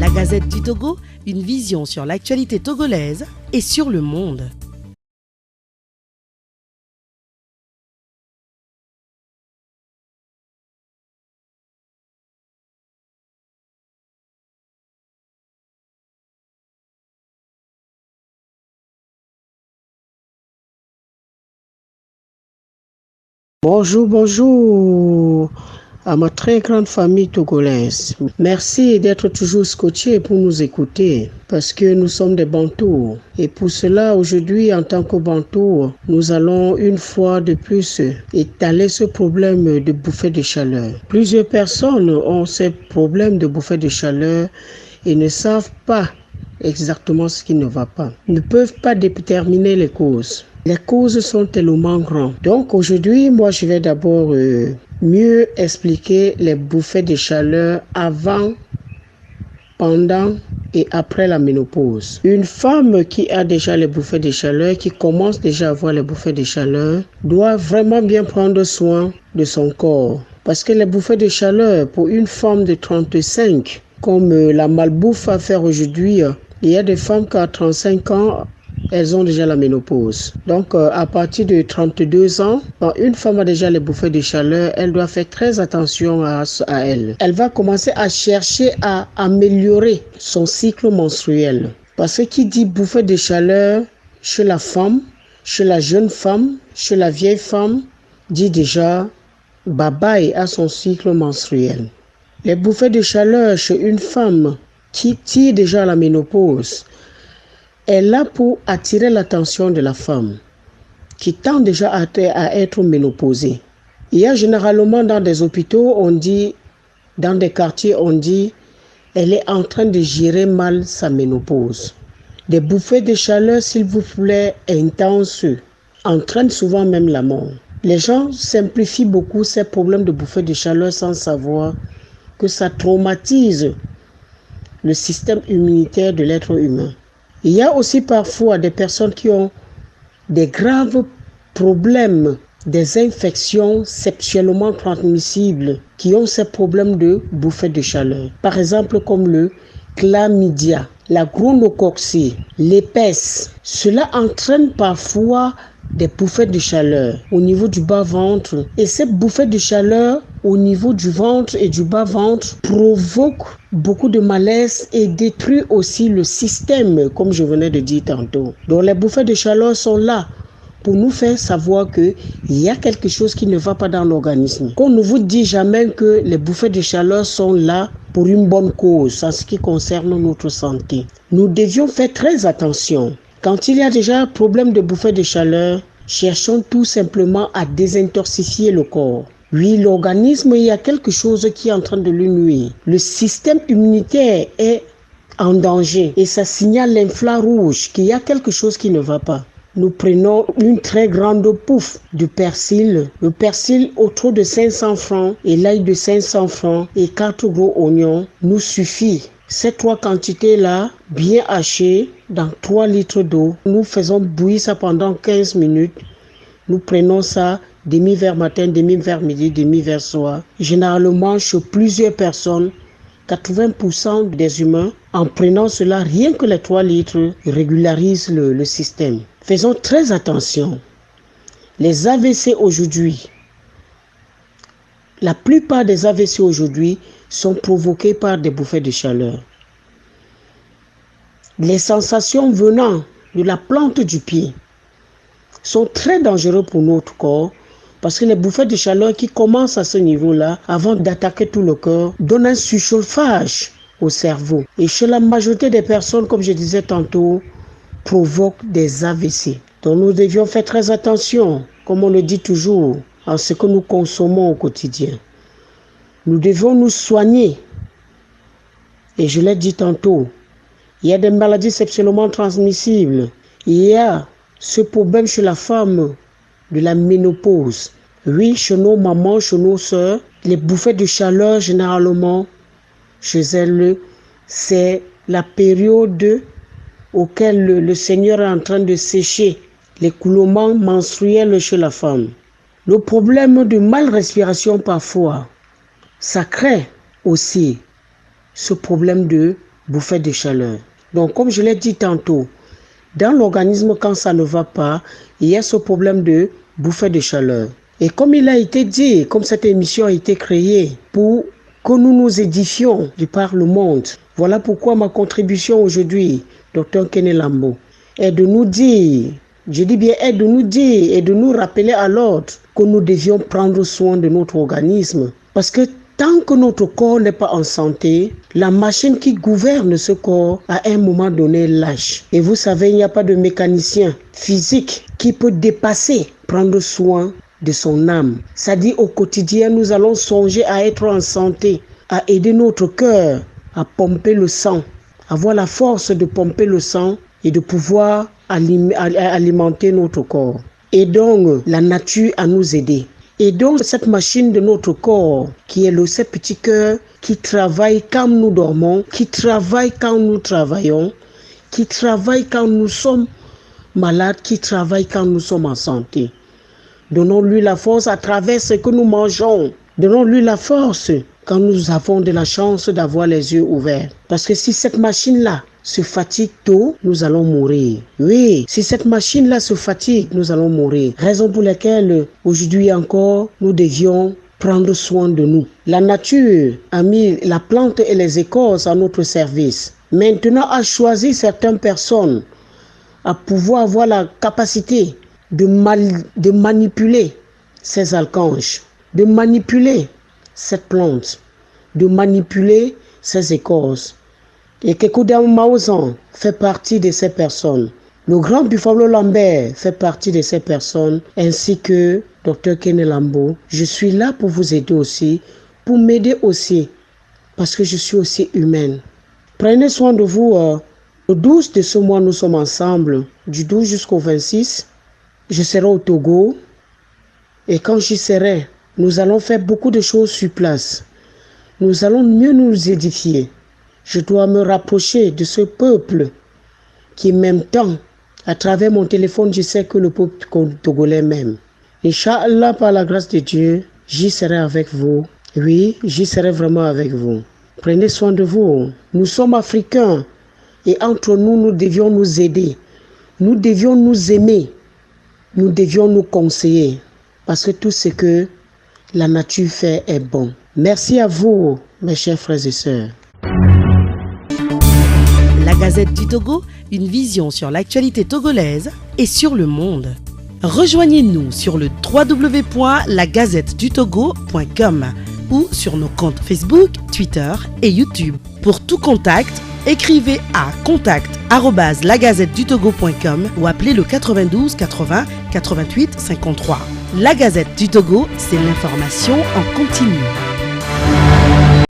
La Gazette du Togo, une vision sur l'actualité togolaise et sur le monde. Bonjour à ma très grande famille togolaise. Merci d'être toujours scotchés pour nous écouter parce que nous sommes des Bantous. Et pour cela, aujourd'hui, en tant que Bantous, nous allons une fois de plus étaler ce problème de bouffée de chaleur. Plusieurs personnes ont ces problèmes de bouffée de chaleur et ne savent pas exactement ce qui ne va pas. Ils ne peuvent pas déterminer les causes. Les causes sont tellement grandes. Donc aujourd'hui, moi, je vais d'abord mieux expliquer les bouffées de chaleur avant, pendant et après la ménopause. Une femme qui a déjà les bouffées de chaleur, qui commence déjà à avoir les bouffées de chaleur, doit vraiment bien prendre soin de son corps. Parce que les bouffées de chaleur, pour une femme de 35, comme la malbouffe à faire aujourd'hui, il y a des femmes qui à 35 ans, elles ont déjà la ménopause. Donc, à partir de 32 ans, quand une femme a déjà les bouffées de chaleur, elle doit faire très attention à elle. Elle va commencer à chercher à améliorer son cycle menstruel. Parce que qui dit bouffée de chaleur chez la femme, chez la jeune femme, chez la vieille femme, dit déjà bye-bye à son cycle menstruel. Les bouffées de chaleur chez une femme qui tire déjà la ménopause est là pour attirer l'attention de la femme qui tend déjà à être ménopausée. Il y a généralement dans des hôpitaux, on dit, dans des quartiers, on dit, elle est en train de gérer mal sa ménopause. Des bouffées de chaleur, s'il vous plaît, intenses, entraînent souvent même la mort. Les gens simplifient beaucoup ces problèmes de bouffées de chaleur sans savoir que ça traumatise le système immunitaire de l'être humain. Il y a aussi parfois des personnes qui ont des graves problèmes, des infections sexuellement transmissibles, qui ont ces problèmes de bouffées de chaleur. Par exemple, comme le chlamydia, la gonococcie, l'herpès. Cela entraîne parfois des bouffées de chaleur au niveau du bas-ventre. Et ces bouffées de chaleur au niveau du ventre et du bas-ventre provoquent beaucoup de malaise et détruit aussi le système, comme je venais de dire tantôt. Donc les bouffées de chaleur sont là pour nous faire savoir qu'il y a quelque chose qui ne va pas dans l'organisme. Qu'on ne vous dit jamais que les bouffées de chaleur sont là pour une bonne cause en ce qui concerne notre santé. Nous devions faire très attention. Quand il y a déjà un problème de bouffée de chaleur, cherchons tout simplement à désintoxifier le corps. Oui, l'organisme, il y a quelque chose qui est en train de lui nuire. Le système immunitaire est en danger et ça signale l'infrarouge qu'il y a quelque chose qui ne va pas. Nous prenons une très grande pouffe de persil. Le persil autour de 500 francs et l'ail de 500 francs et 4 gros oignons nous suffit. Ces trois quantités-là, bien hachées dans 3 litres d'eau, nous faisons bouillir ça pendant 15 minutes. Nous prenons ça demi-verre matin, demi-verre midi, demi-verre soir. Généralement, chez plusieurs personnes, 80% des humains, en prenant cela, rien que les 3 litres, régularisent le système. Faisons très attention. Les AVC aujourd'hui, la plupart des AVC aujourd'hui sont provoqués par des bouffées de chaleur. Les sensations venant de la plante du pied sont très dangereuses pour notre corps parce que les bouffées de chaleur qui commencent à ce niveau-là, avant d'attaquer tout le corps, donnent un surchauffage au cerveau. Et chez la majorité des personnes, comme je disais tantôt, provoquent des AVC. Donc nous devions faire très attention, comme on le dit toujours, à ce que nous consommons au quotidien. Nous devons nous soigner. Et je l'ai dit tantôt, il y a des maladies sexuellement transmissibles. Il y a ce problème chez la femme de la ménopause. Oui, chez nos mamans, chez nos sœurs, les bouffées de chaleur, généralement, chez elles, c'est la période auquel le Seigneur est en train de sécher l'écoulement menstruel chez la femme. Le problème de mal respiration parfois, ça crée aussi ce problème de bouffée de chaleur. Donc, comme je l'ai dit tantôt, dans l'organisme, quand ça ne va pas, il y a ce problème de bouffée de chaleur. Et comme il a été dit, comme cette émission a été créée pour que nous nous édifions de par le monde, voilà pourquoi ma contribution aujourd'hui, Dr Kenny Lambo, est de nous dire, je dis bien est de nous dire et de nous rappeler à l'ordre que nous devions prendre soin de notre organisme. Parce que tant que notre corps n'est pas en santé, la machine qui gouverne ce corps à un moment donné lâche. Et vous savez, il n'y a pas de mécanicien physique qui peut dépasser, prendre soin de son âme. C'est-à-dire au quotidien, nous allons songer à être en santé, à aider notre cœur à pomper le sang, avoir la force de pomper le sang et de pouvoir alimenter notre corps. Et donc, la nature à nous aider. Et donc, cette machine de notre corps, qui est ce petit cœur qui travaille quand nous dormons, qui travaille quand nous travaillons, qui travaille quand nous sommes malades, qui travaille quand nous sommes en santé. Donnons-lui la force à travers ce que nous mangeons. Donnons-lui la force quand nous avons de la chance d'avoir les yeux ouverts. Parce que si cette machine-là se fatigue tôt, nous allons mourir. Oui, si cette machine-là se fatigue, nous allons mourir. Raison pour laquelle, aujourd'hui encore, nous devions prendre soin de nous. La nature a mis la plante et les écorces à notre service. Maintenant, a choisi certaines personnes à pouvoir avoir la capacité de manipuler ces archanges, de manipuler cette plante, de manipuler ces écorces. Et Kekudam Maozan fait partie de ces personnes. Le grand Buffalo Lambert fait partie de ces personnes, ainsi que Dr Kenny Lambo. Je suis là pour vous aider aussi, pour m'aider aussi, parce que je suis aussi humaine. Prenez soin de vous. Le 12 de ce mois, nous sommes ensemble, du 12 jusqu'au 26. Je serai au Togo. Et quand j'y serai, nous allons faire beaucoup de choses sur place. Nous allons mieux nous édifier. Je dois me rapprocher de ce peuple qui m'aime tant. À travers mon téléphone, je sais que le peuple togolais m'aime. Inch'Allah, par la grâce de Dieu, j'y serai avec vous. Oui, j'y serai vraiment avec vous. Prenez soin de vous. Nous sommes africains et entre nous, nous devions nous aider. Nous devions nous aimer. Nous devions nous conseiller. Parce que tout ce que la nature fait est bon. Merci à vous, mes chers frères et sœurs. La Gazette du Togo, une vision sur l'actualité togolaise et sur le monde. Rejoignez-nous sur le www.lagazettedutogo.com ou sur nos comptes Facebook, Twitter et YouTube. Pour tout contact, écrivez à contact@lagazettedutogo.com ou appelez le 92 80 88 53. La Gazette du Togo, c'est l'information en continu.